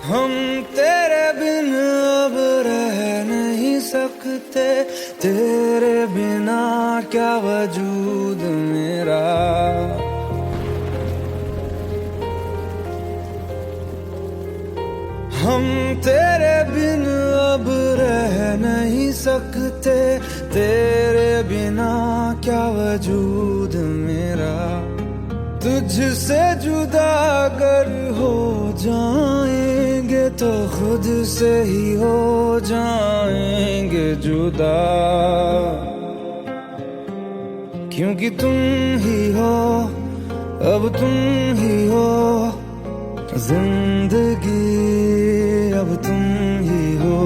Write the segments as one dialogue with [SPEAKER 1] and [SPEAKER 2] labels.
[SPEAKER 1] हम तेरे बिन अब रह नहीं सकते, तेरे बिना क्या वजूद मेरा। हम तेरे बिन अब रह नहीं सकते, तेरे बिना क्या वजूद मेरा। तुझसे जुदा अगर हो जाएंगे तो खुद से ही हो जाएंगे जुदा, क्योंकि तुम ही हो, अब तुम ही हो जिंदगी, अब तुम ही हो।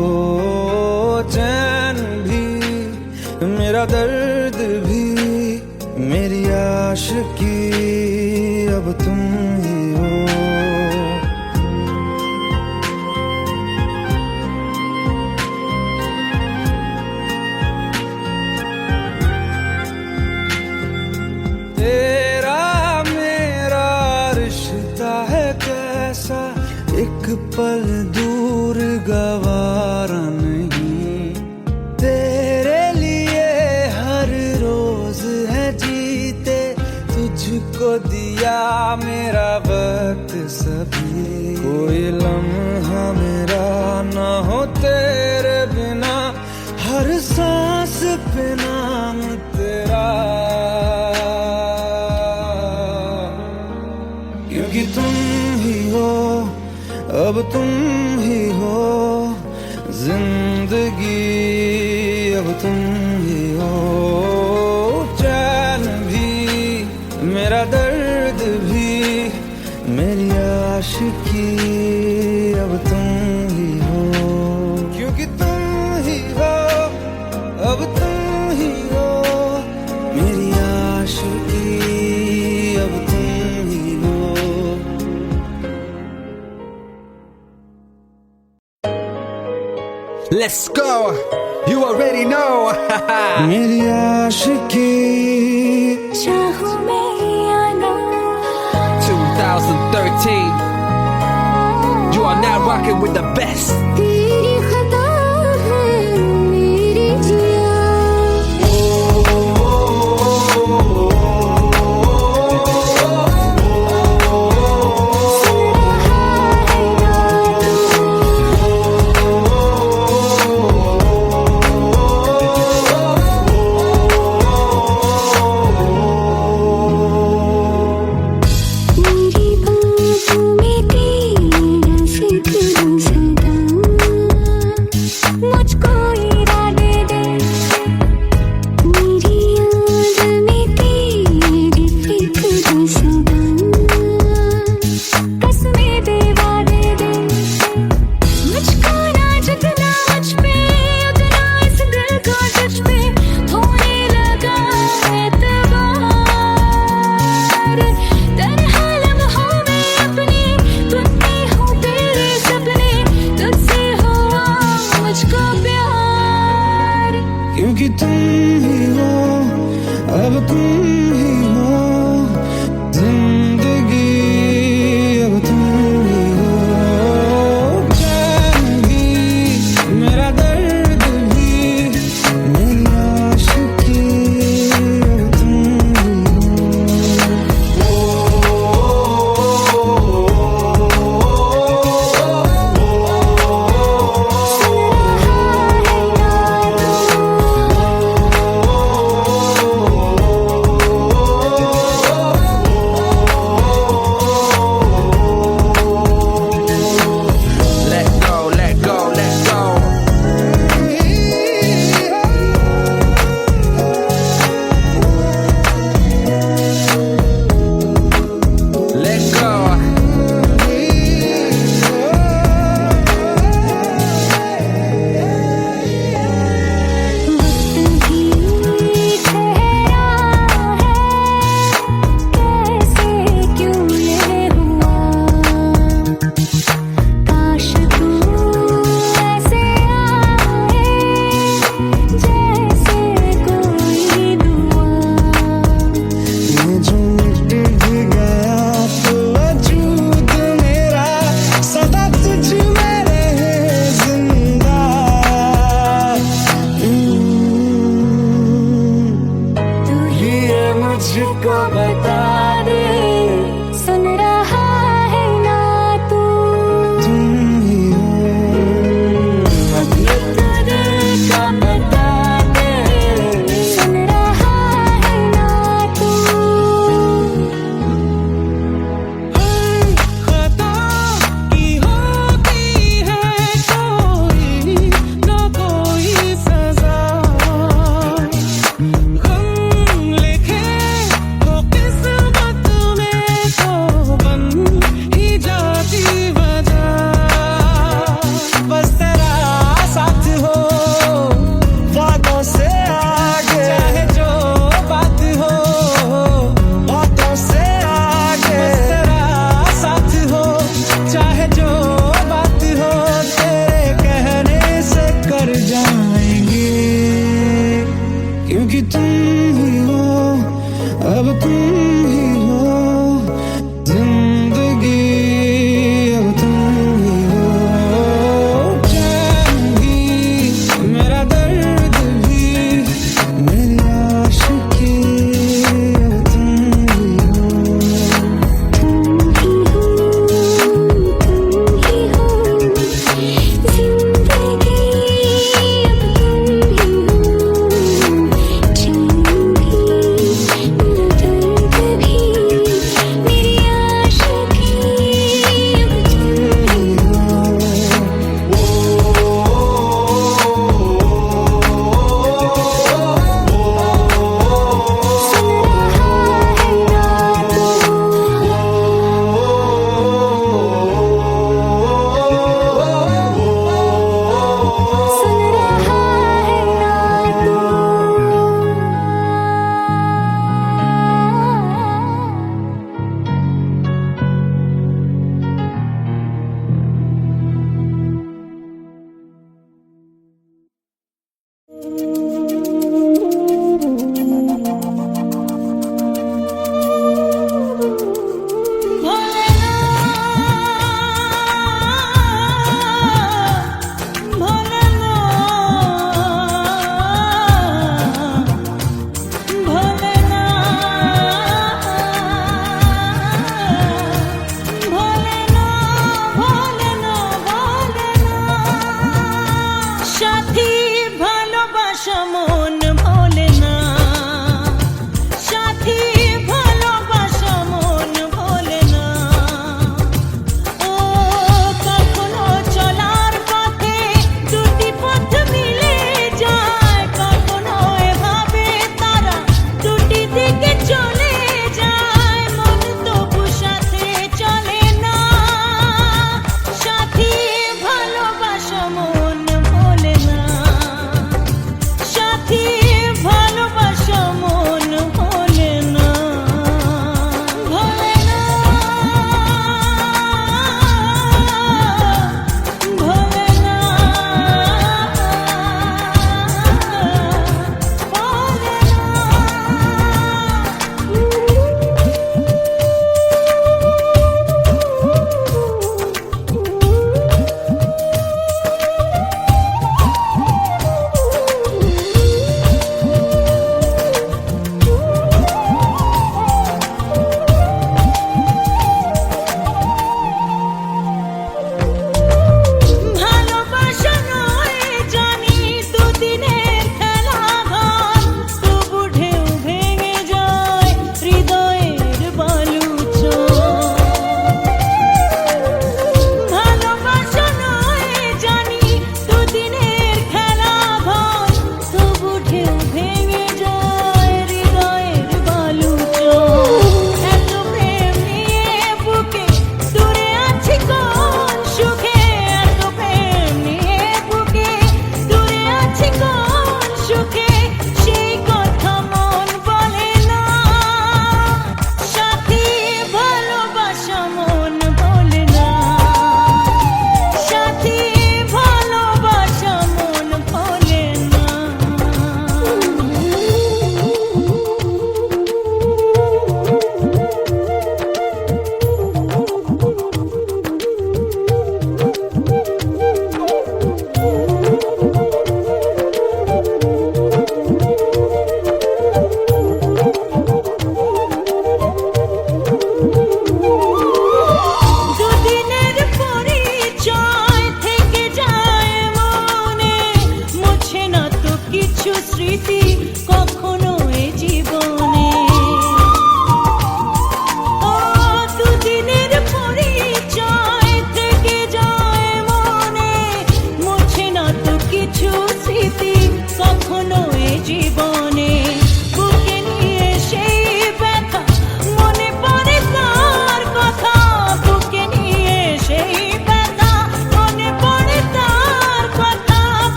[SPEAKER 1] चैन भी मेरा दर्द भी मेरी आशिकी, अब तुम ही हो। तेरा मेरा रिश्ता है कैसा, एक पल दूर गवारा नहीं। तेरे लिए हर रोज है जीते, तुझको दिया मेरा वक्त सभी। कोई लम्हा मेरा ना हो तेरे बिना, हर सांस पे नाम तेरा, क्योंकि तुम ही हो, अब तुम ही हो जिंदगी, अब तुम ही हो। चैन भी मेरा दर्द भी मेरी आशिकी, अब तुम ही हो, क्योंकि तुम ही हो, अब तुम ही हो मेरी आशिकी, अब तुम ही हो।
[SPEAKER 2] Let's go, you already know.
[SPEAKER 1] मेरी आशिकी
[SPEAKER 3] चाहूं मैं या ना,
[SPEAKER 2] 2013, you are now rocking with the best.
[SPEAKER 3] तेरी खता है मेरी जिया। मेरी बाहों में तेरा जिक्र सदा, बता दे, सुन रहा है ना तू?
[SPEAKER 1] तुम ही हो,
[SPEAKER 3] अब ये तो दिल का बता दे, सुन रहा है ना तू?
[SPEAKER 4] खता की होती है कोई ना कोई सजा, गम लिखे हो किस्मत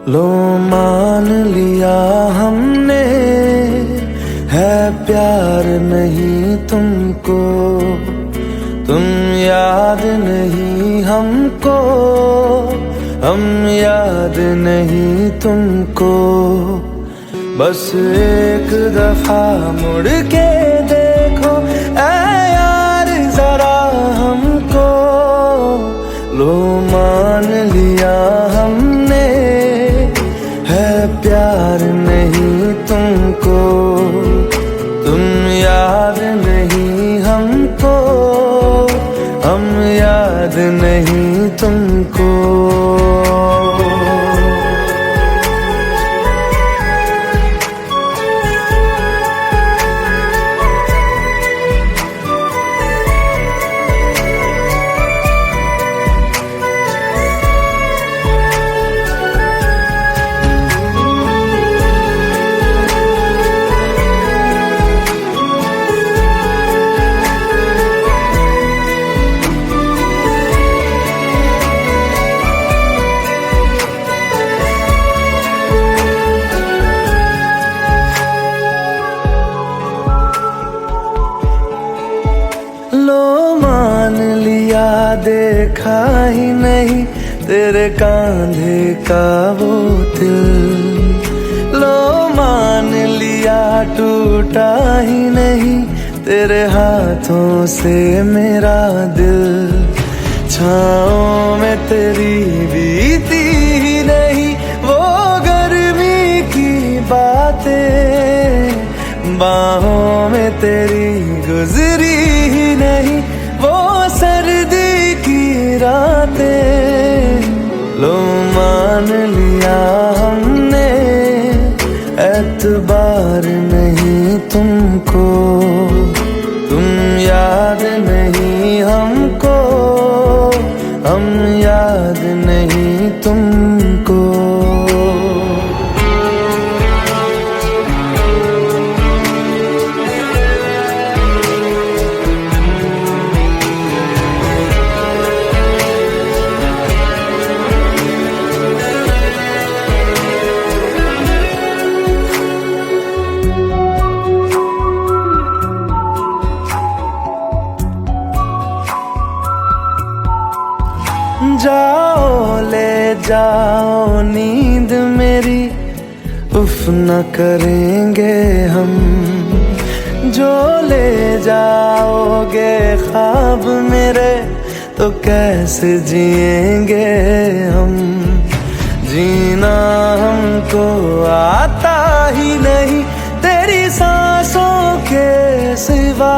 [SPEAKER 1] लो मान लिया हमने है प्यार नहीं तुमको, तुम याद नहीं हमको, हम याद नहीं तुमको। बस एक दफा मुड़ के देखो ऐ यार जरा हमको, लो मान लिया हमने है प्यार नहीं तुमको, तुम याद नहीं हमको, हम याद नहीं तुमको। लो मान लिया देखा ही नहीं तेरे कांधे का वो दिल, लो मान लिया टूटा ही नहीं तेरे हाथों से मेरा दिल। छाँव में तेरी बीती ही नहीं वो गर्मी की बातें, बाहों में तेरी गुजरी ही नहीं वो सर्दी की रातें। लो मान लिया हमने एतबार नहीं तुमको, तुम याद नहीं हमको, हम याद नहीं तुमको। जाओ ले जाओ नींद मेरी, उफ न करेंगे हम, जो ले जाओगे ख्वाब मेरे तो कैसे जिएंगे हम। जीना हमको आता ही नहीं तेरी सांसों के सिवा,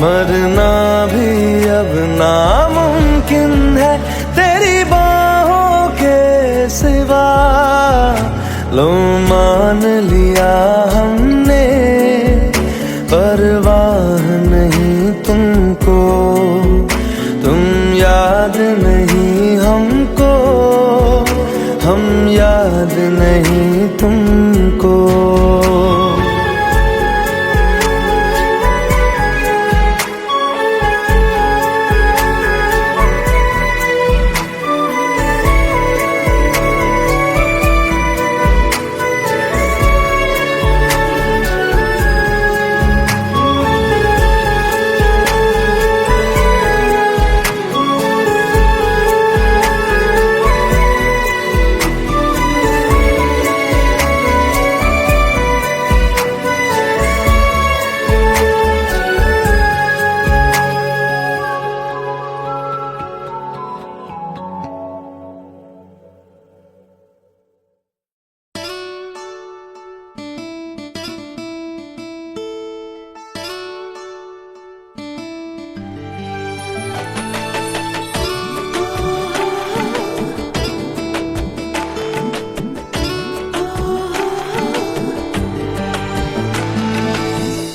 [SPEAKER 1] मरना भी अब नामुमकिन है तेरी बाहों के सिवा। लो मान लिया हमने परवाह नहीं तुमको, तुम याद नहीं हमको, हम याद नहीं तुमको।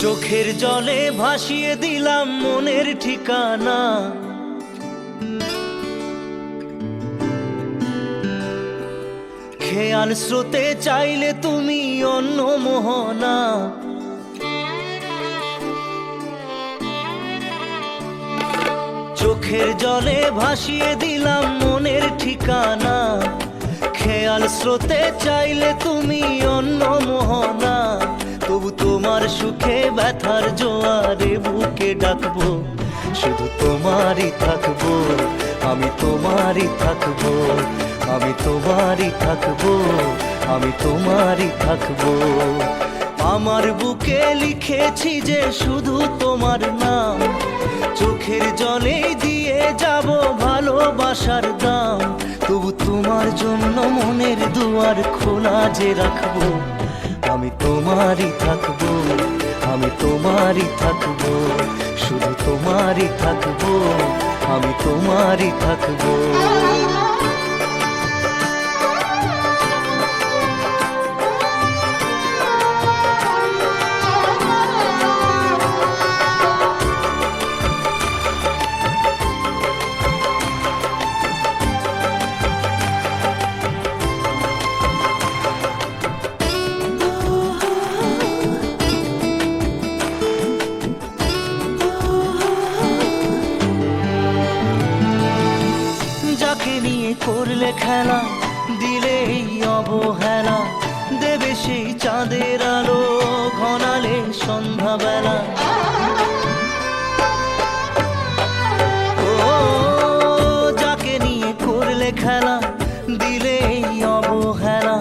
[SPEAKER 5] চোখের জলে ভাসিয়ে দিলাম মনের ঠিকানা, খেয়াল স্রোতে চাইলে তুমি অন্য মোহনা। চোখের জলে ভাসিয়ে দিলাম মনের ঠিকানা, খেয়াল খেয়াল স্রোতে চাইলে তুমি অন্য মোহনা, তবু তোমার সুখে ব্যথার জোয়ারে বুকে ডাকবো, শুধু তোমারই থাকবো, আমি তোমারই থাকবো, আমি তোমারই থাকবো, আমি তোমারই থাকবো। আমার বুকে লিখেছি যে শুধু তোমার নাম, চোখের জলে দিয়ে যাব ভালোবাসার দাম, তবু তোমার জন্য মনের দুয়ার খোলা যে রাখবো, আমি তোমারই থাকবো, আমি তোমারই থাকবো, শুধু তোমারই থাকবো, আমি তোমারই থাকবো। যাকে নিয়ে করলে খেলা, দিলে এই অবহেলা, দেবে সেই চাঁদের আলো ঘনালে সন্ধ্যাবেলা। ও যাকে নিয়ে করলে খেলা, দিলে এই অবহেলা,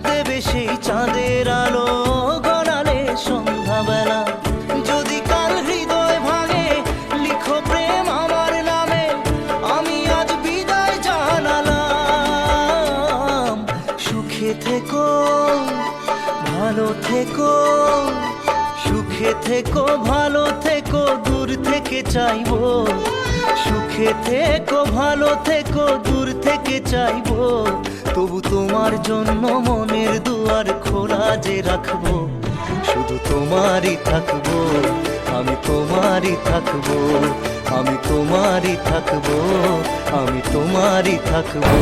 [SPEAKER 5] দেবে সেই চাঁদের আলো ঘনালে সন্ধ্যাবেলা। যদি কাল হৃদয় ভাঙে লিখো প্রেম আমার নামে, আমি আজ বিদায় জানালাম। সুখে থেকো ভালো থেকো, সুখে থেকো ভালো থেকো, দূর থেকে চাইবো, সুখে থেকো ভালো থেকো, দূর থেকে চাইবো, তবু তোমার জন্য মনের দুয়ার খোলা যে রাখবো, শুধু তোমারই থাকবো, আমি তোমারই থাকবো, আমি তোমারই থাকবো, আমি তোমারই থাকবো।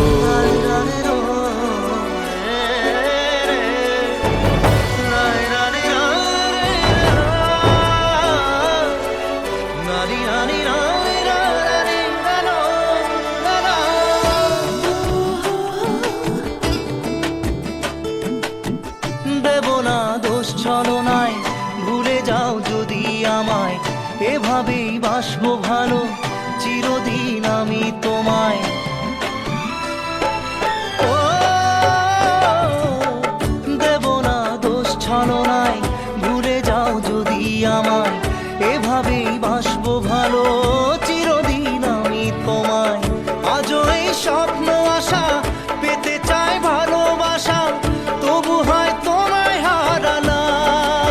[SPEAKER 5] দেব না দোষ ছলনায়, ভুলে যাও যদি আমায়, এভাবেই বাসবো ভালো চিরদিন আমি তোমায়। ও দেব না দোষ ছলনায়, ভুলে যাও যদি আমায়, এভাবেই বাসবো ভালো চিরদিন আমি তোমায়। আজও এই স্বপ্ন আশা পেতে চাই ভালোবাসা, তবু হয় তোমায় হারালাম।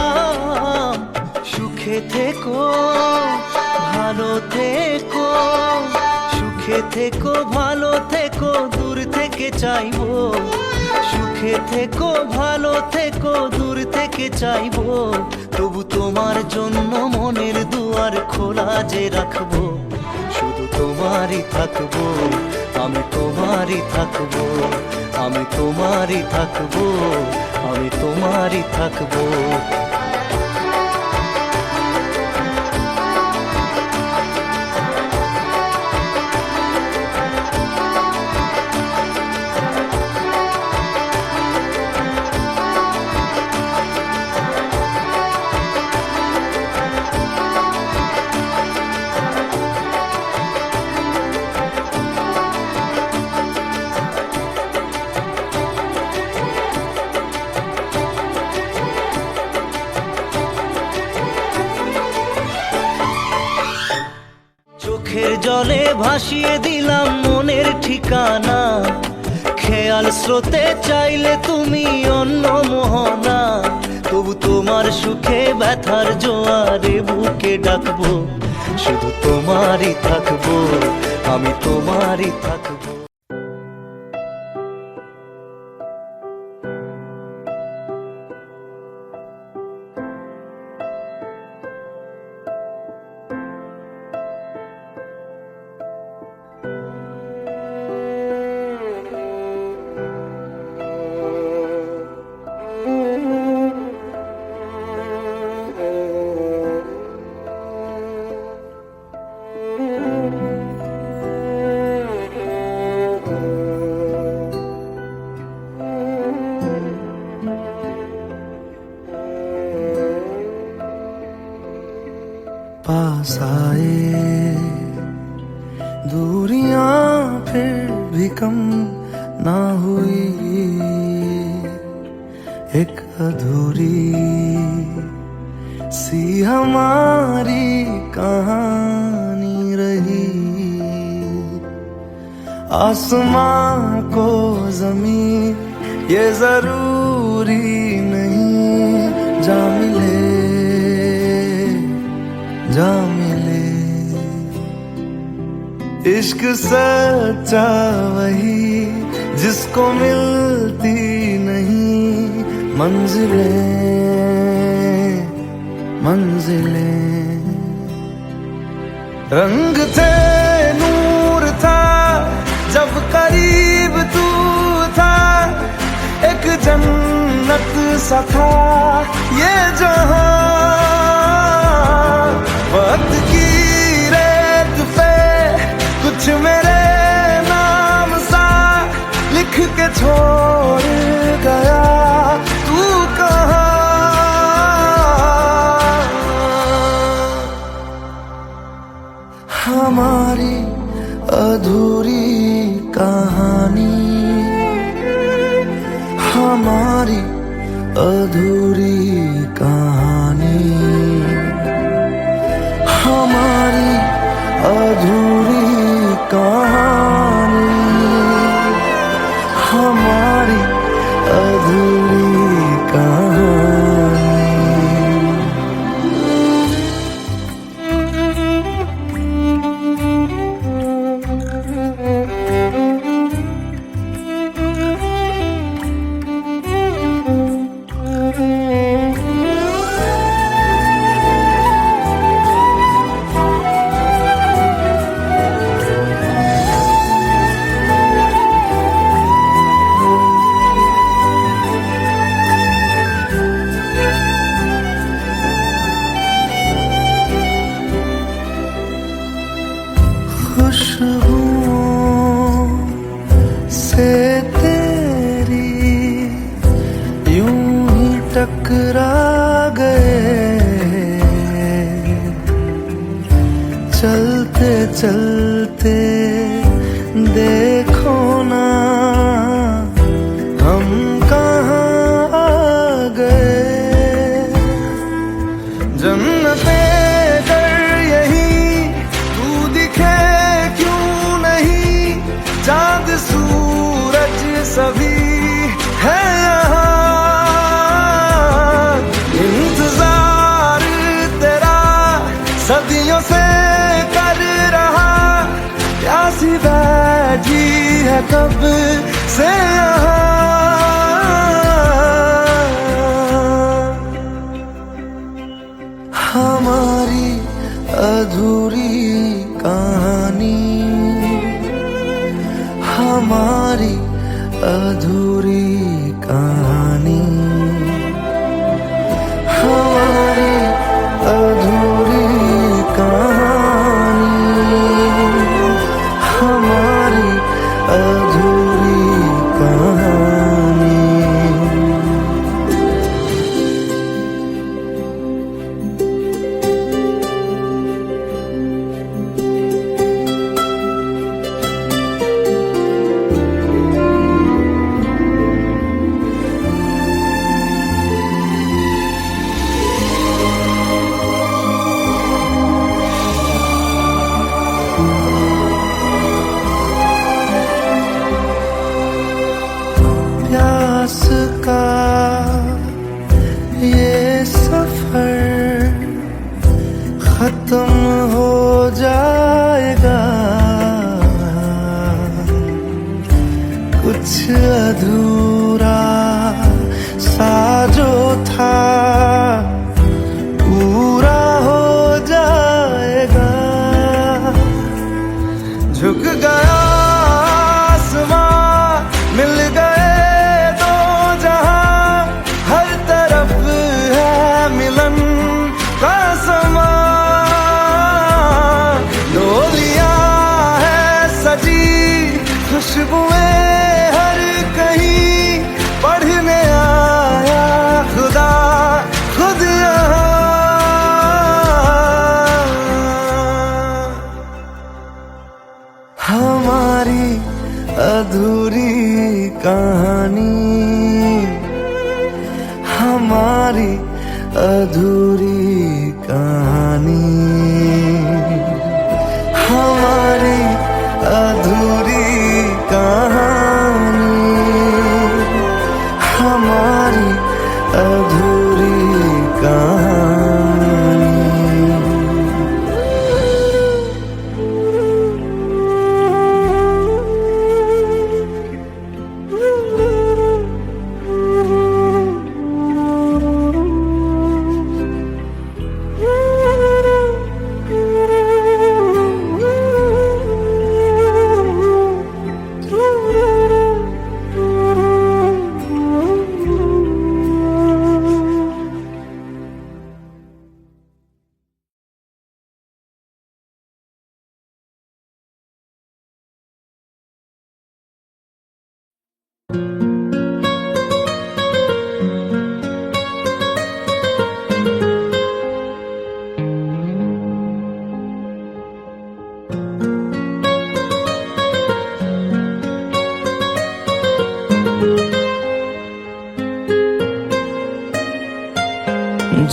[SPEAKER 5] সুখে থেকো ভালো থেকো, সুখে থেকো ভালো থেকো, দূর থেকে চাইবো, সুখে থেকো ভালো থেকো, দূর থেকে চাইবো, তবু তোমার জন্য মনের দুয়ার খোলা যে রাখবো, শুধু তোমারই থাকবো, আমি তোমারই থাকবো, আমি তোমারই থাকবো, আমি তোমারই থাকবো। চোখের জলে ভাসিয়ে দিলাম মনের ঠিকানা, খেয়াল স্রোতে চাইলে তুমি অন্য মোহনা, তবু তোমার সুখে ব্যথার জোয়ারে বুকে ডাকবো, শুধু তোমারই থাকবো, আমি তোমারই থাকবো।
[SPEAKER 1] पास आए, दूरियां फिर भी कम ना हुई, एक अधूरी सी हमारी कहानी रही। आसमां को जमीन ये जरूरी नहीं, जा मिले जा मिले। इश्क सच्चा वही जिसको मिलती नहीं मंजिलें मंजिलें। रंग थे नूर था जब करीब तू था, एक जन्नत सा था ये जहां। वक्त की रेत पे कुछ मेरे नाम सा लिख के छोड़ गया, तू कहाँ? हमारी अधूरी कहानी, हमारी अधूरी कहानी, हमारी अधूरी कहानी, हमारी अधूरी कहानी। खुशबुओं से तेरी यूं ही टकरा गए, चलते चलते देखो ना हम कहाँ आ गए। जन्नते चांद सूरज सभी है यहाँ, इंतजार तेरा सदियों से कर रहा, प्यासी बैठी है कब से यहाँ। हमारी अधूरी कहानी, हमारी अधूरी कहानी, हमारी अधूरी कहानी, हमारी अधूरी कहानी। प्यास का ये सफर खत्म हो जाएगा, कुछ अधूरा सा जो था पूरा हो जाएगा। झुक गया आसमां, मिल गए दो जहां, हर तरफ है मिलन का समा। डोलियां है सजी खुशबुएं हर कहीं, कहानी, हमारी अधूरी कहानी, हमारी अधूरी कहानी, हमारी अधूरी कहानी।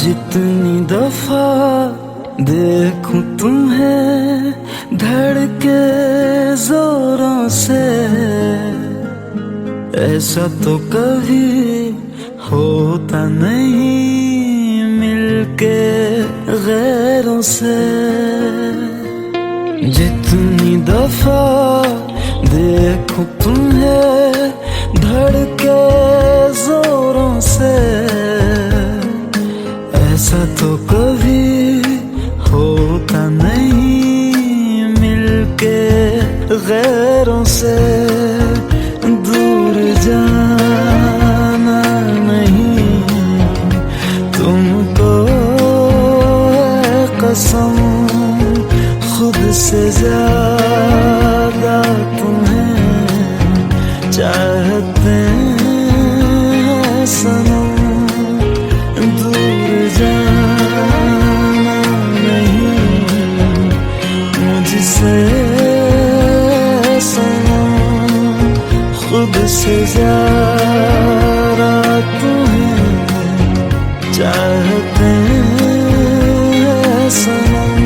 [SPEAKER 1] जितनी दफा देखूं तुम्हें धड़के जोरों से, ऐसा तो कभी होता नहीं मिलके गैरों से। जितनी दफा देखूं तुम्हें धड़के जोरों से, ऐसा तो कभी होता नहीं मिलके गैरों से। दूर जाना नहीं तुमको है कसम, खुद से ज्यादा तुम्हें चाहते हैं सनम। दूर जाना नहीं मुझसे सनम, खुद से ज्यादा तुम्हें चाहते हैं सनम।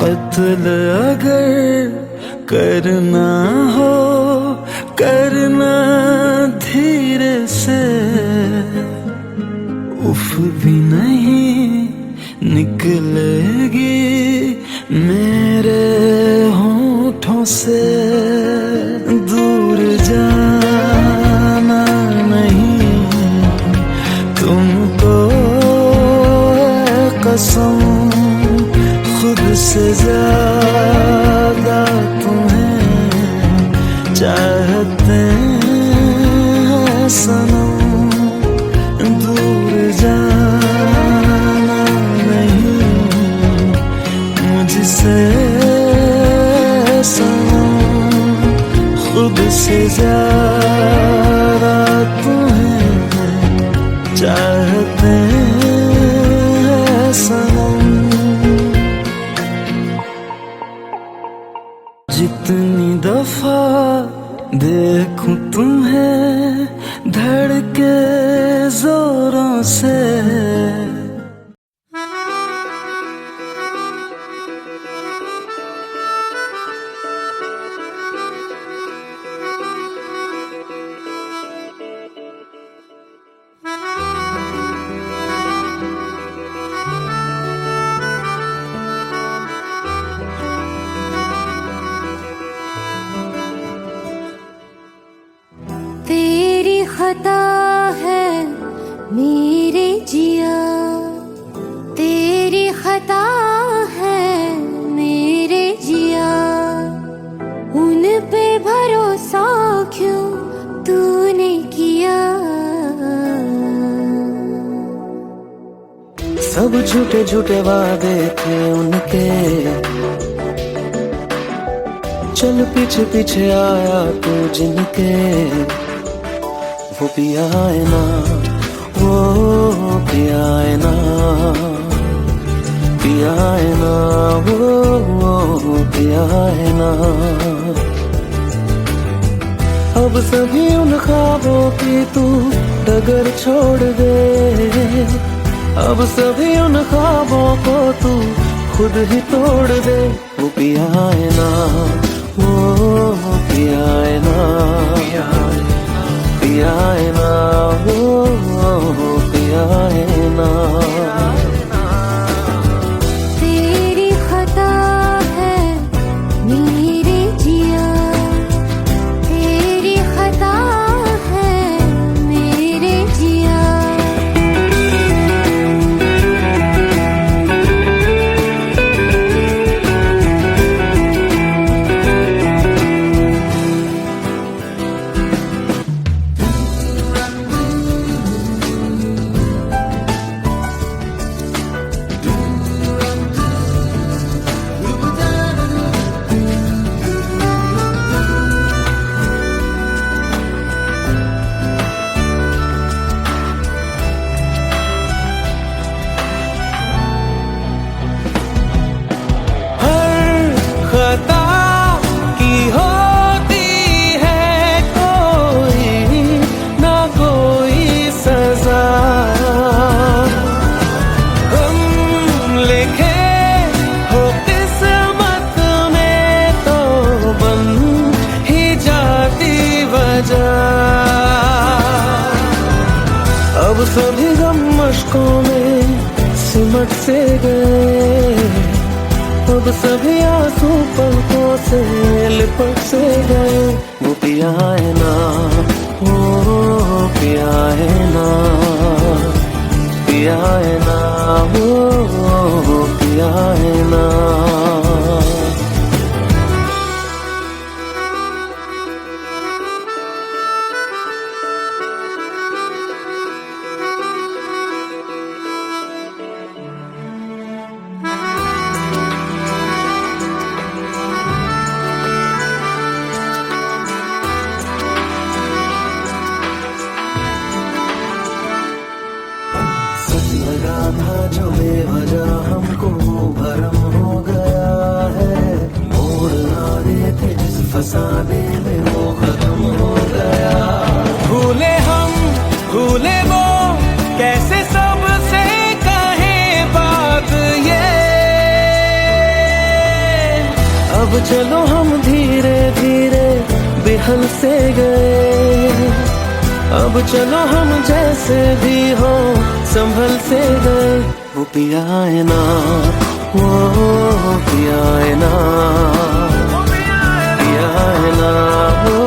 [SPEAKER 1] कत्ल अगर करना हो करना धीरे से, उफ भी नहीं निकलेगी मेरे होठों से। दूर जाना नहीं तुमको है कसम, खुद से ज्यादा तुम्हें चाहते हैं सनम। दूर जाना नहीं मुझसे सनम, खुद से ज्यादा तुम्हें चाहते हैं सनम। जितनी दफा देखूं तुम्हें धड़के जोरों से,
[SPEAKER 3] तेरी खता है मेरे जिया
[SPEAKER 1] सब झूठे झूठे वादे थे उनके, चल पीछे पीछे आया तू जिनके, वो पिया है ना, वो पिया है ना, पिया है ना, वो पिया है ना। अब सभी उन ख्वाबों की तू डगर छोड़ दे, अब सभी उन ख्वाबों को तू खुद ही तोड़ दे। वो पिया है ना, वो पिया है ना, पिया है ना, वो पिया है ना।
[SPEAKER 3] तेरी खता है मेरे जिया, तेरी खता है मेरे जिया।
[SPEAKER 1] खता की होती है कोई ना कोई सजा, हम लिखे हो किस्मत में तो बन ही जाती वजह। अब सभी गम मशकों में सिमट से गए, अब सभी आंसू पलकों से लिपट से गए। वो पिया है ना, वो पिया है ना, पिया है ना, वो पिया है ना। लगा था जो बेवजह हमको भरम हो गया है, मोड़ ना देते जिस फसाने में वो खत्म हो गया। भूले हम भूले वो कैसे सबसे कहे बात ये, अब चलो हम धीरे धीरे बेहल से गए, अब चलो हम जैसे भी हो संभल से गए। वो पिया है ना, वो पिया है ना, पिया है ना, वो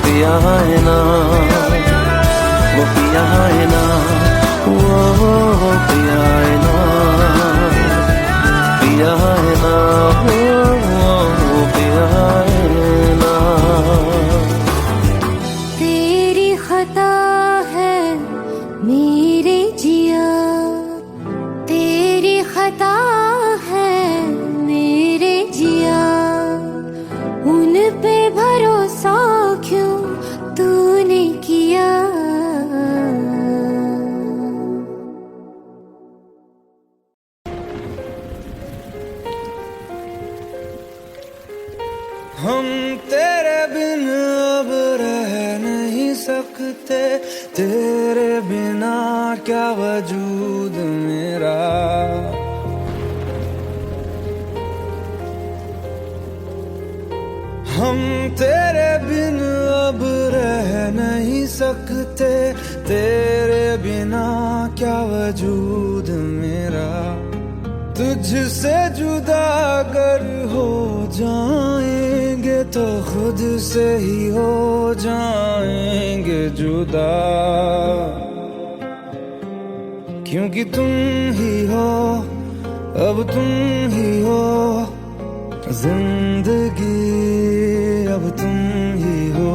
[SPEAKER 1] पिया है ना, वो पिया है ना, वो पिया है ना, पिया है ना, वो पिया है ना।
[SPEAKER 3] तेरी खता है मेरे जिया, तेरी खता है मेरे जिया। उन पे भरोसा क्यों तूने किया।
[SPEAKER 1] हम तेरे बिन अब रह नहीं सकते, तेरे बिना क्या वजूद मेरा। हम तेरे बिन अब रह नहीं सकते, तेरे बिना क्या वजूद मेरा। तुझसे जुदा अगर हो जाएंगे तो खुद से ही हो जाएंगे जुदा, क्योंकि तुम ही हो, अब तुम ही हो जिंदगी, अब तुम ही हो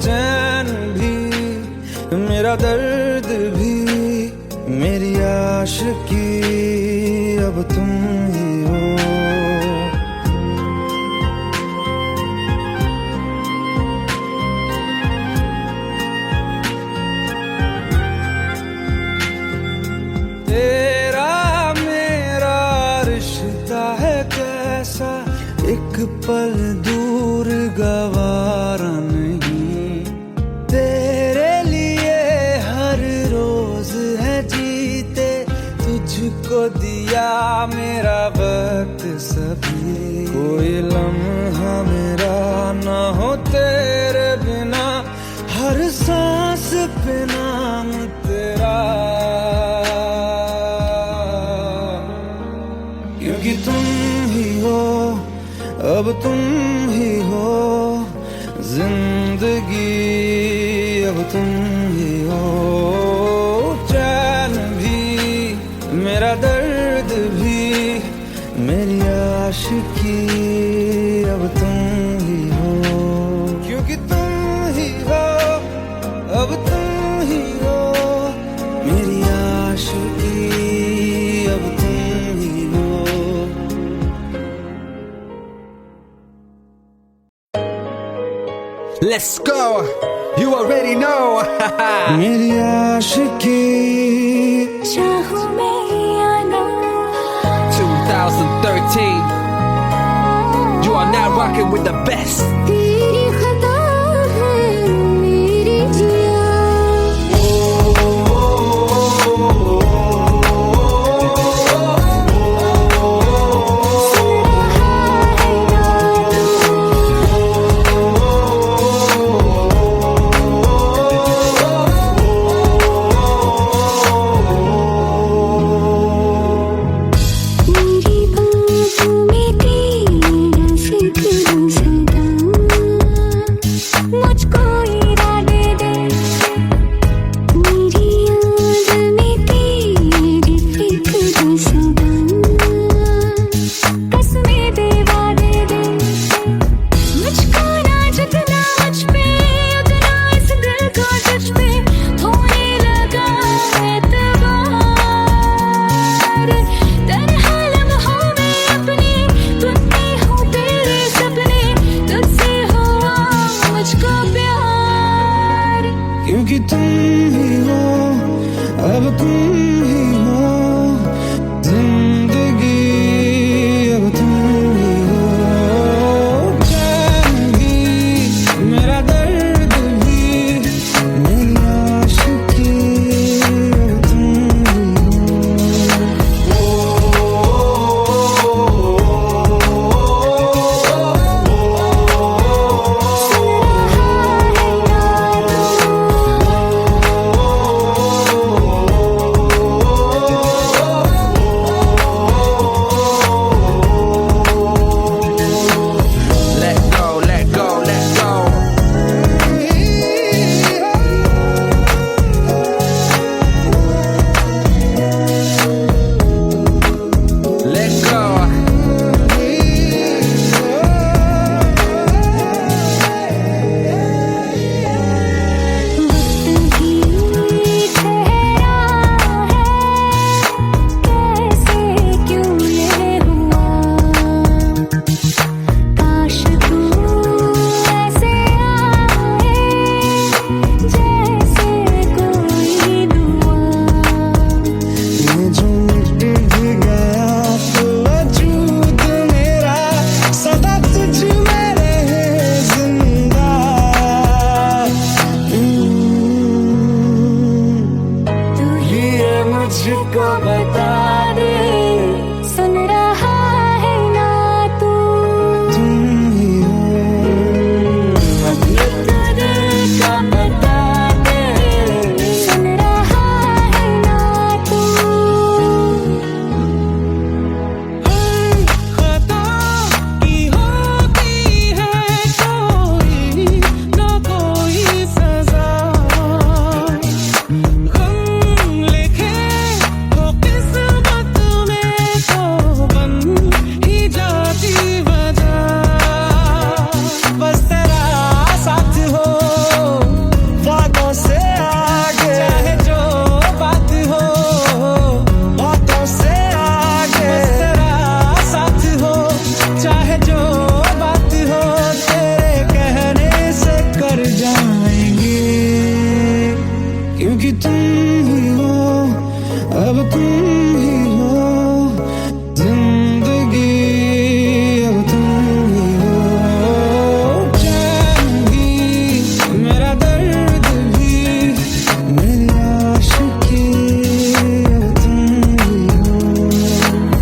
[SPEAKER 1] चैन भी, मेरा दर्द भी, मेरी आशिकी अब तुम ही हो। तेरा मेरा रिश्ता है कैसा, एक पल दूर गवारा नहीं। तेरे लिए हर रोज है जीते, तुझको दिया मेरा वक्त सभी। कोई लम्हा मेरा ना हो तेरे बिना, हर सांस पे नाम तेरा। क्योंकि तुम ही हो, अब तुम ही हो जिंदगी, अब तुम ही हो। चैन भी मेरा दर्द भी, मेरी आशिकी अब तुम ही हो। क्योंकि तुम ही हो, अब तुम ही हो मेरी आशिकी, अब तुम ही हो।
[SPEAKER 2] Let's go. You already know.
[SPEAKER 1] मेरी आशिकी
[SPEAKER 3] चाहूं मैं या ना
[SPEAKER 2] 2013. You are now rocking with the best.
[SPEAKER 3] तेरी खता है मेरी जिया। मेरी बातों में तेरा जिक्र सदा, मुझको इरादे दे। मेरी याद में तेरी फिक्र सदा, कसमें दे वादे दे। मुझको ना जगना मुझ पे, उतना इस दिल को तुझ पे होने लगा एतबार। तन्हा लम्हों में अपने बुनती हूँ तेरे सपने, तुझसे हुआ मुझको प्यार।
[SPEAKER 1] क्योंकि तुम ही हो, अब तुम ही हो जिंदगी, अब तुम ही हो। चैन भी मेरा दर्द भी, मेरी आशिकी अब तुम ही हो।
[SPEAKER 2] Let go, let go, let go. Let go.
[SPEAKER 3] वक्त भी ठहरा है, कैसे क्यों ये हुआ। काश तू ऐसे आए, जैसे कोई दुआ।
[SPEAKER 1] ये जो मिट भी गया तो वजूद मेरा सदा तुझ में रहे जिंदा।
[SPEAKER 3] तू ही
[SPEAKER 1] मुझको बता दे,
[SPEAKER 3] सुन रहा है ना तू।
[SPEAKER 1] तुम ही हो।
[SPEAKER 3] ये तुझे का बता दे, सुन रहा है ना तू।
[SPEAKER 4] खता की होती है कोई ना कोई सजा, गम लिखे हो किस्मत अब तुम ही हो जिंदगी, अब तुम ही हो चैन भी, मेरा दर्द भी, मेरी आशिकी, अब तुम ही हो।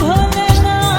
[SPEAKER 3] भोलेनाथ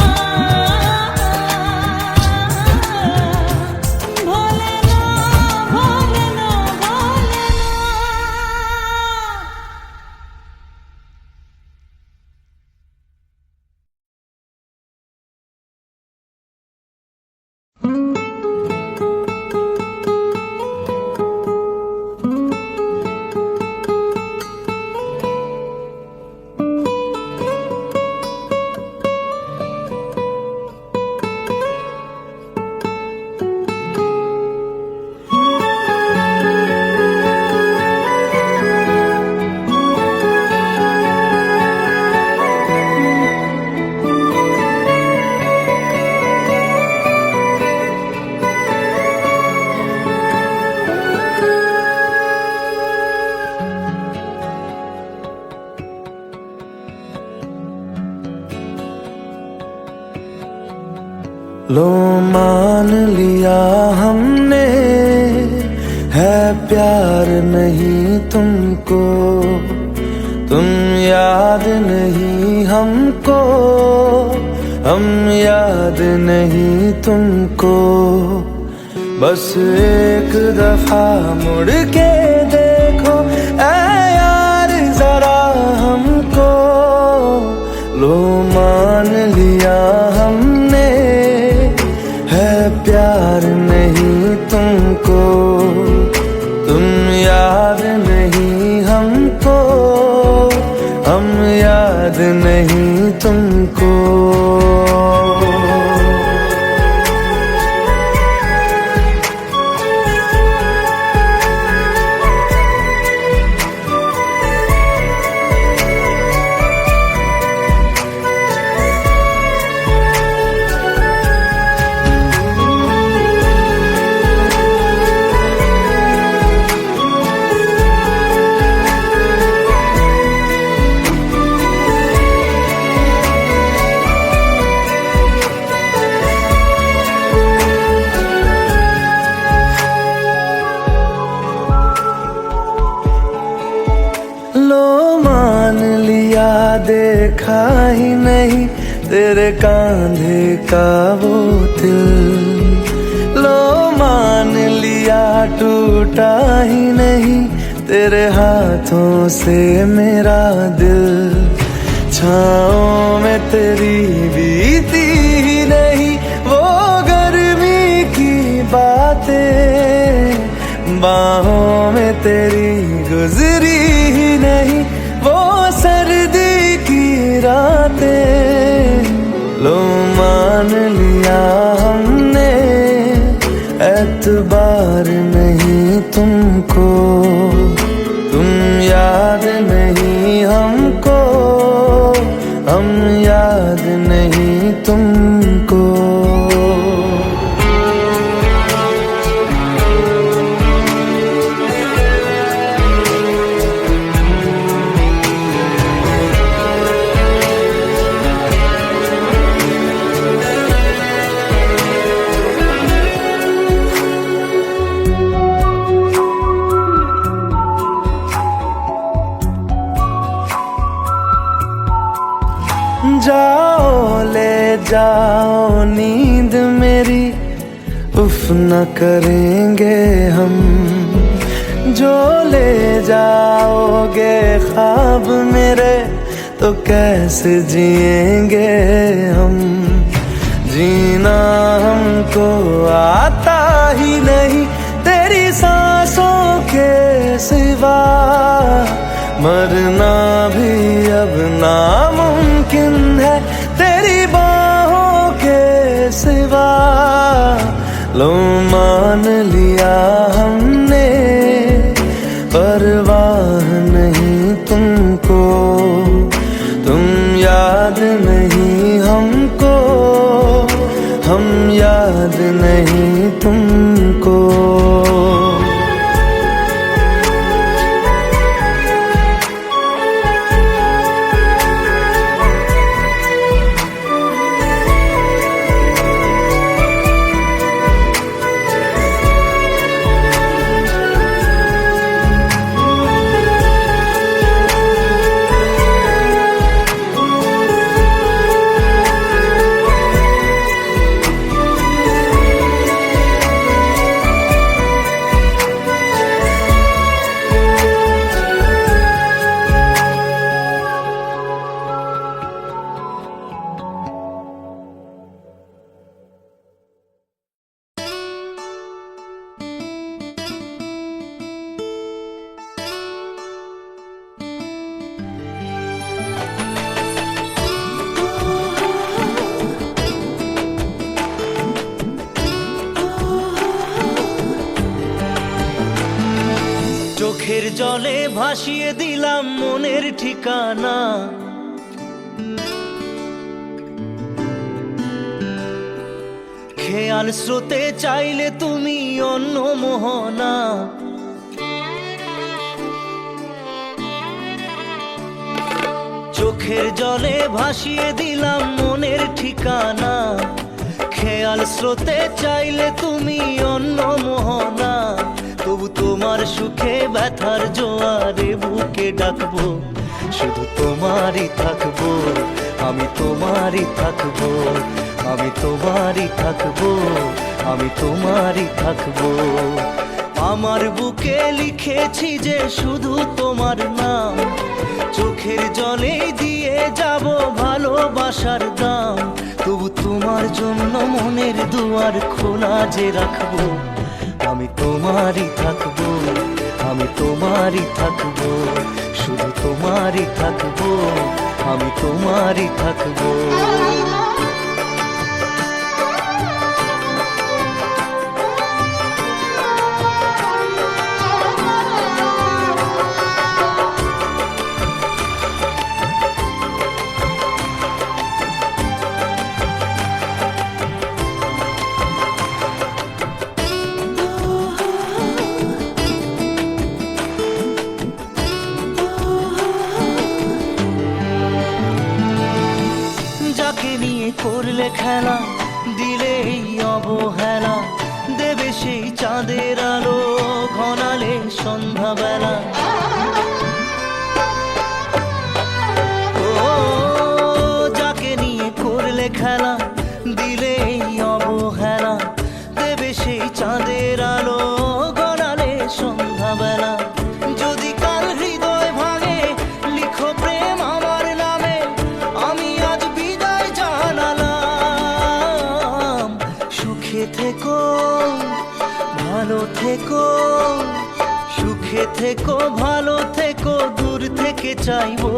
[SPEAKER 1] लो मान लिया हमने, है प्यार नहीं तुमको, तुम याद नहीं हमको, हम याद नहीं तुमको। बस एक दफा मुड़ के देखो ऐ यार जरा हमको, लो मान लिया हमने, है प्यार नहीं तुमको, तुम याद नहीं हमको, हम याद नहीं तुमको। देखा ही नहीं तेरे कांधे का वो दिल, लो मान लिया टूटा ही नहीं तेरे हाथों से मेरा दिल। छाँव में तेरी बीती ही नहीं वो गर्मी की बातें, बाहों में तेरी गुजरी ही नहीं वो सर्दी की रातें। लो मान लिया हमने, एतबार नहीं तुमको, तुम याद नहीं हमको, हम याद नहीं तुमको। जाओ ले जाओ नींद मेरी, उफ न करेंगे हम, जो ले जाओगे ख्वाब मेरे तो कैसे जिएंगे हम। जीना हमको आता ही नहीं तेरी सांसों के सिवा, मरना भी अब नामुमकिन है तेरी बाहों के सिवा। लो मान लिया हमने, परवाह नहीं तुमको, तुम याद नहीं हमको, हम याद नहीं तुमको।
[SPEAKER 5] চোখের জলে ভাসিয়ে দিলাম মনের ঠিকানা, খেয়াল স্রোতে চাইলে তুমি অন্য মোহনা। চোখের জলে ভাসিয়ে দিলাম মনের ঠিকানা, খেয়াল খেয়াল স্রোতে চাইলে তুমি অন্য মোহনা, তবু তোমার সুখে ব্যথার জোয়ারে বুকে ডাকবো, শুধু তোমারই থাকবো, আমি তোমারই থাকবো, আমি তোমারই থাকবো, আমি তোমারই থাকবো। আমার বুকে লিখেছি যে শুধু তোমার নাম, চোখের জলে দিয়ে যাব ভালোবাসার দাম, তবু তোমার জন্য মনের দুয়ার খোলা যে রাখবো, আমি তোমারই থাকবো, আমি তোমারই থাকবো, শুধু তোমারই থাকবো, আমি তোমারই থাকবো। যাকে নিয়ে করলে খেলা, দিলে এই অবহেলা, দেবে সেই চাঁদের আলো ঘনালে সন্ধ্যাবেলা। ও যাকে নিয়ে করলে খেলা, দিলে এই অবহেলা, দেবে সেই চাঁদের আলো ঘনালে সন্ধ্যাবেলা। যদি কাল হৃদয় ভাঙে লিখো প্রেম আমার নামে, আমি আজ বিদায় জানালাম। সুখে থেকো ভালো থেকো, সুখে থেকো ভালো থেকো, দূর থেকে চাইবো,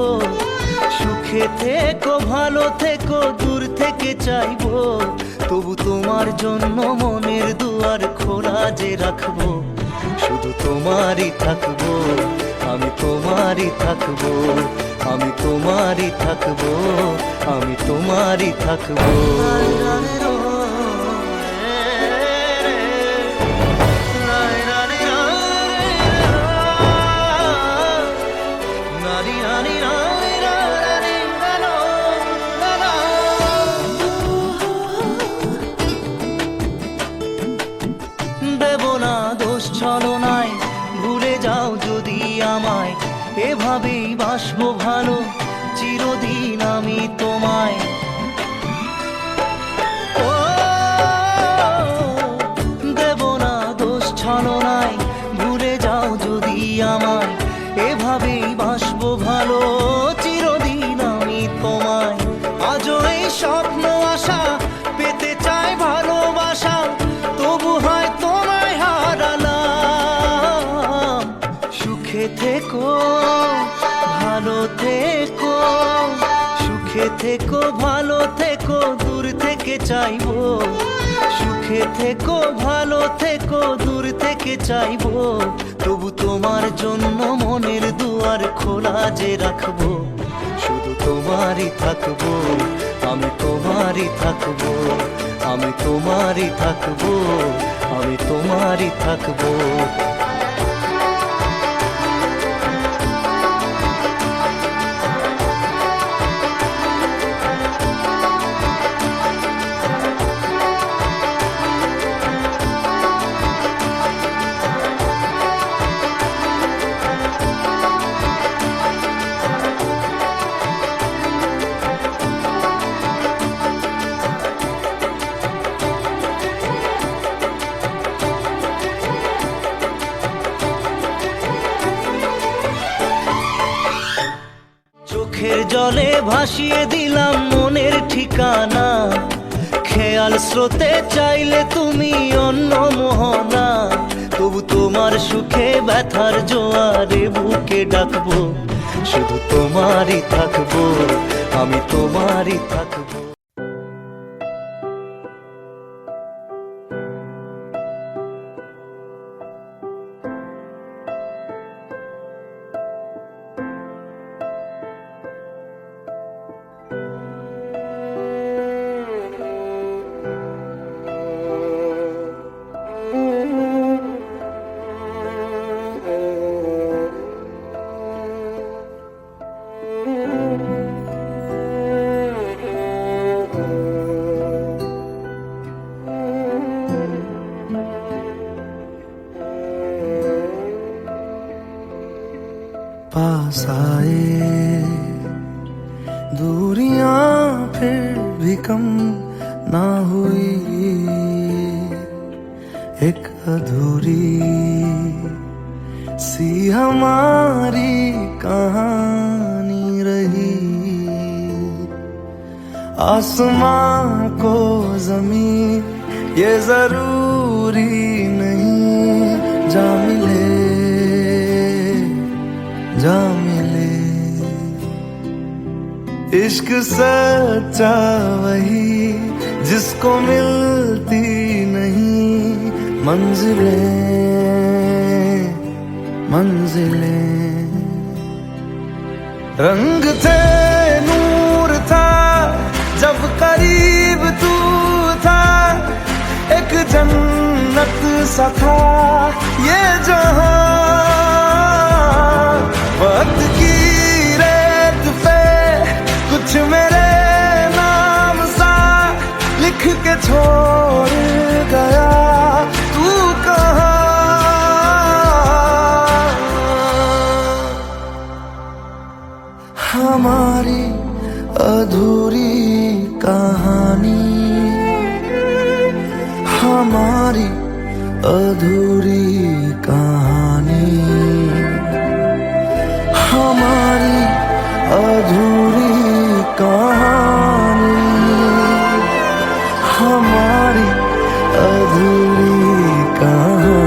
[SPEAKER 5] সুখে থেকো ভালো থেকো, দূর থেকে চাইবো, তবু তোমার জন্য মনের দুয়ার খোলা যে রাখবো, শুধু তোমারই থাকবো, আমি তোমারই থাকবো, আমি তোমারই থাকবো, আমি তোমারই থাকবো। দেব না দোষ ছলনায়, ভুলে যাও যদি আমায়, এভাবেই বাসবো ভালো চিরদিন আমি তোমায়। ও দেব না দোষ ছলনায়, ভুলে যাও যদি আমায়, এভাবেই বাসবো ভালো চিরদিন আমি তোমায়। আজও এই স্বপ্ন আশা পেতে চাই ভালোবাসা, তবু হয় তোমায় হারালাম। সুখে থেকো ভালো থেকো, সুখে থেকো ভালো থেকো, দূর থেকে চাইবো, সুখে থেকো ভালো থেকো, দূর থেকে চাইবো, তবু তোমার জন্য মনের দুয়ার খোলা যে রাখবো, শুধু তোমারই থাকবো, আমি তোমারই থাকবো, আমি তোমারই থাকবো, আমি তোমারই থাকবো। চোখের জলে ভাসিয়ে দিলাম মনের ঠিকানা, খেয়াল স্রোতে চাইলে তুমি অন্য মোহনা, তবু তোমার সুখে ব্যথার জোয়ারে বুকে ডাকবো, শুধু তোমারই থাকবো, আমি তোমারই থাকবো।
[SPEAKER 1] साए, दूरियां फिर भी कम ना हुई, एक अधूरी सी हमारी कहानी रही। आसमां को जमीन ये जरूरी नहीं, जा मिले जा मिले। इश्क सच्चा वही जिसको मिलती नहीं मंजिलें मंजिलें। रंग थे नूर था जब करीब तू था, एक जन्नत सा था ये जहां। वक्त की रेत पे कुछ मेरे नाम सा लिख के छोड़ गया, तू कहाँ? हमारी अधूरी कहानी, हमारी अधूरी कहानी, हमारी अधूरी कहानी, हमारी अधूरी कहानी।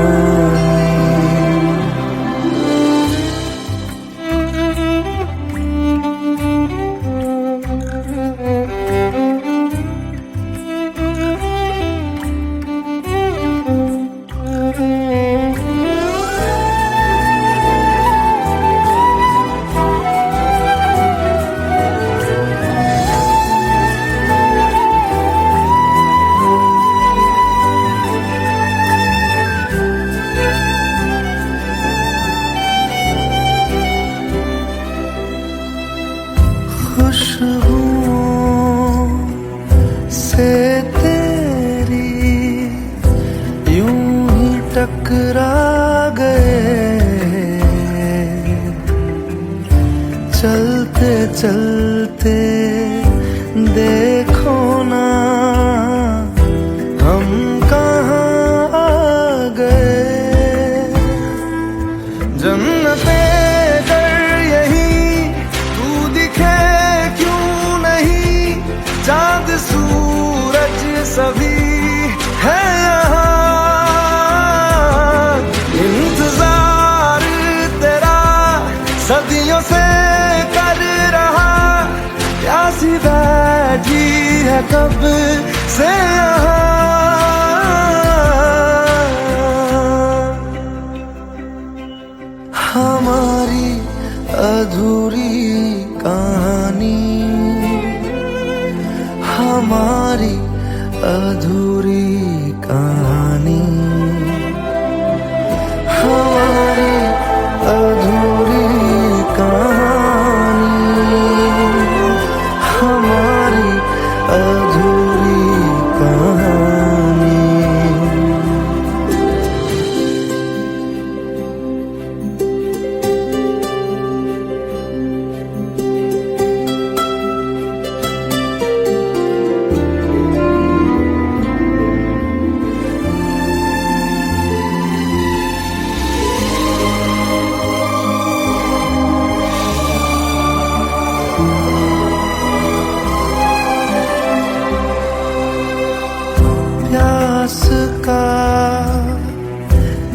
[SPEAKER 1] खुशबुओं से तेरी यूं ही टकरा गए, चलते चलते देखो ना हम कहाँ आ गए। जन्नते कर यही तू दिखे चांद सूरज सभी है यहाँ, इंतजार तेरा सदियों से कर रहा, प्यासी बैठी है कब से यहाँ। हमारी अधूरी कहानी, हमारी अधूरी कहानी, हमारी अधूरी कहानी, हमारी अधूरी कहानी। प्यास का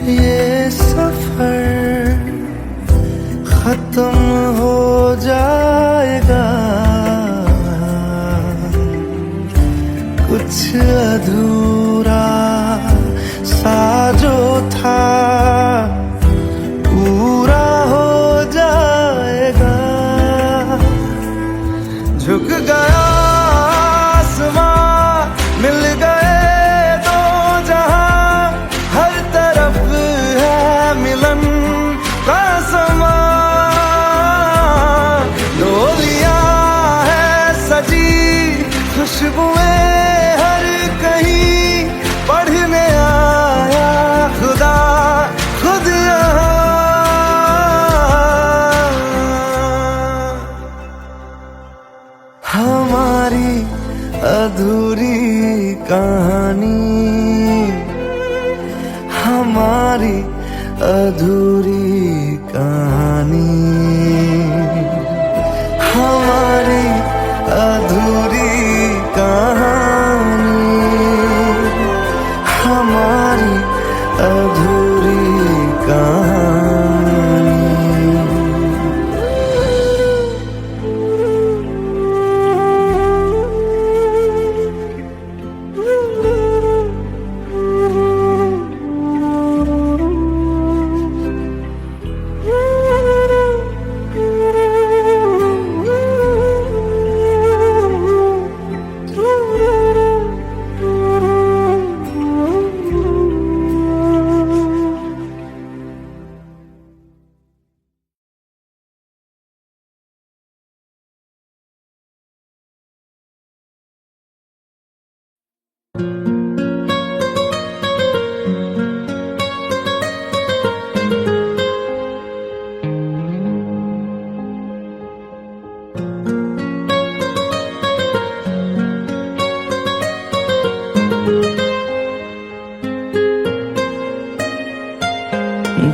[SPEAKER 1] ये सफर खत्म हो जाएगा, कुछ अधूरा सा जो था पूरा हो जाएगा। झुक गया आसमां, मिल गए दो जहां, हर तरफ है मिलन का समा। डोलियां है सजी खुशबुएं हर कहीं, पढ़ने आया खुदा अधूरी कहानी, हमारी अधूरी कहानी, हमारी अधूरी कहानी, हमारी अधूरी कहानी।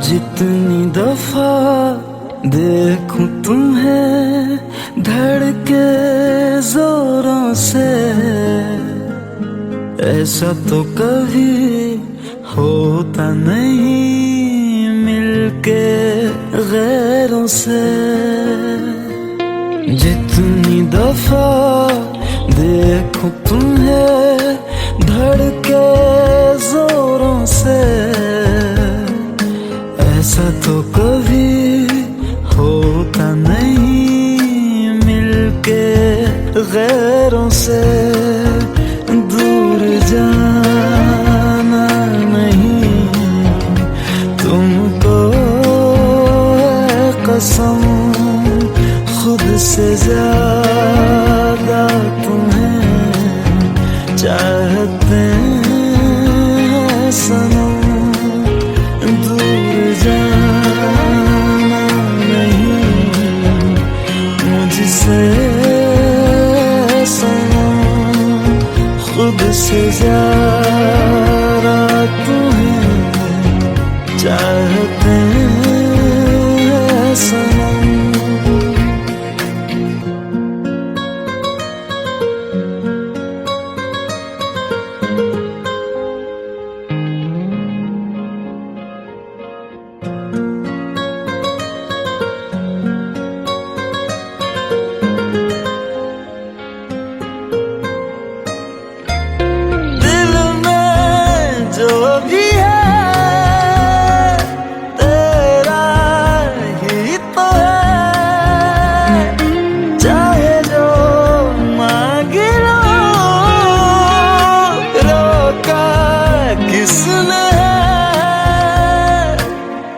[SPEAKER 1] जितनी दफा देखूं तुम्हें धड़के जोरों से, ऐसा तो कभी होता नहीं मिलके गैरों से। जितनी दफा देखूं तुम्हें धड़के जोरों से, ऐसा तो कभी होता नहीं मिलके गैरों से। दूर जाना नहीं तुमको है कसम, खुद से ज्यादा तुम्हें चाहते हैं सनम। दूर जाना नहीं मुझसे सनम, खुद से ज्यादा तुम्हें चाहते हैं सनम।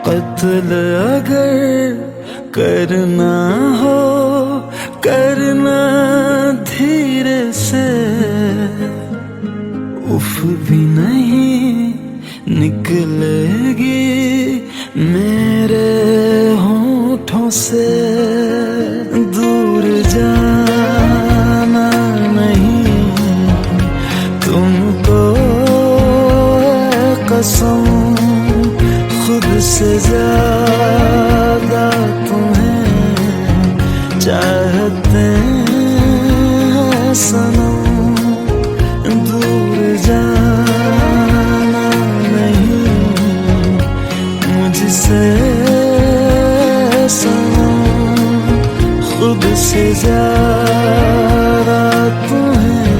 [SPEAKER 1] कत्ल अगर करना हो करना धीरे से, उफ भी नहीं निकलेगी मेरे होठों से। दूर जाना नहीं तुमको है कसम, खुद से ज्यादा तुम्हें चाहते हैं सनम। दूर जाना नहीं मुझसे सनम, खुद से ज्यादा तुम्हें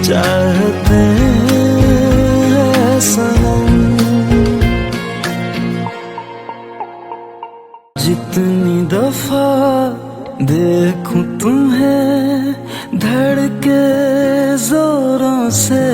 [SPEAKER 1] चाहते हैं सनम। जितनी दफा देखूं तुम्हें धड़के जोरों से,